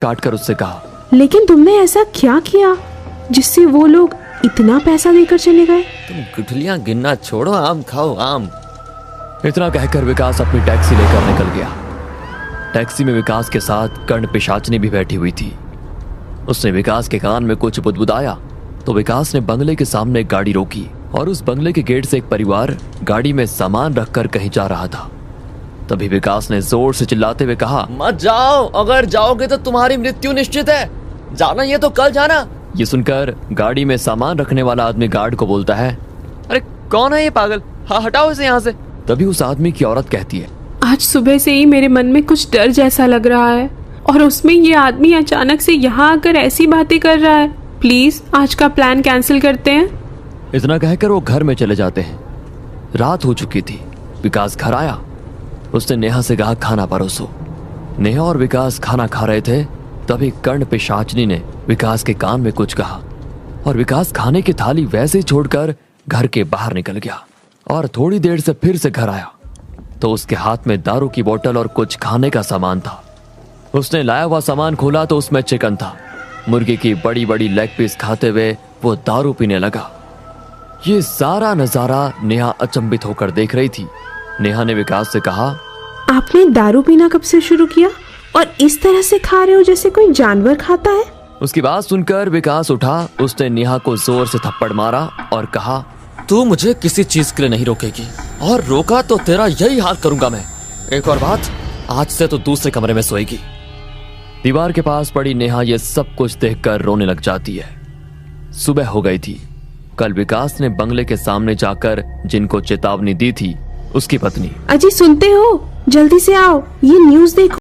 काट कर उससे कहा, लेकिन तुमने ऐसा क्या किया जिससे वो लोग इतना पैसा देकर चले गए? तुम गुठलियां गिनना छोड़ो, आम खाओ आम। इतना कहकर विकास अपनी टैक्सी लेकर निकल गया। टैक्सी में विकास के साथ कर्ण पिशाचनी भी बैठी हुई थी। उसने विकास के कान में कुछ बुदबुदाया तो विकास ने बंगले के सामने एक गाड़ी रोकी और उस बंगले के गेट से एक परिवार गाड़ी में सामान रखकर कहीं जा रहा था। तभी विकास ने जोर से चिल्लाते हुए कहा, मत जाओ, अगर जाओगे तो तुम्हारी मृत्यु निश्चित है। जाना ये तो कल जाना। ये सुनकर गाड़ी में सामान रखने वाला आदमी गार्ड को बोलता है, अरे कौन है ये पागल, हाँ हटाओ इसे यहाँ से। तभी उस आदमी की औरत कहती है, आज सुबह से ही मेरे मन में कुछ डर जैसा लग रहा है और उसमें ये आदमी अचानक से यहाँ आकर ऐसी बातें कर रहा है। प्लीज आज का प्लान कैंसिल करते हैं। इतना कहकर वो घर में चले जाते हैं। रात हो चुकी थी। विकास घर आया। उसने नेहा से कहा, खाना परोसो। नेहा और विकास खाना खा रहे थे। तभी कर्ण पिशाचनी ने विकास के कान में कुछ कहा और विकास खाने की थाली वैसे ही छोड़कर घर के बाहर निकल गया और थोड़ी देर से फिर से घर आया तो उसके हाथ में दारू की बोतल और कुछ खाने का सामान था। उसने लाया हुआ सामान खोला तो उसमें चिकन था। मुर्गे की बड़ी बड़ी लेग पीस खाते हुए वो दारू पीने लगा। ये सारा नजारा नेहा अचंभित होकर देख रही थी। नेहा ने विकास से कहा, आपने दारू पीना कब से शुरू किया और इस तरह से खा रहे हो जैसे कोई जानवर खाता है? उसकी बात सुनकर विकास उठा। उसने नेहा को जोर से थप्पड़ मारा और कहा, तू मुझे किसी चीज के लिए नहीं रोकेगी और रोका तो तेरा यही हाल करूंगा मैं। एक और बात, आज से तो दूसरे कमरे में सोएगी। दीवार के पास पड़ी नेहा ये सब कुछ देखकर रोने लग जाती है। सुबह हो गई थी। कल विकास ने बंगले के सामने जाकर जिनको चेतावनी दी थी उसकी पत्नी, अजी सुनते हो, जल्दी से आओ, ये न्यूज़ देखो।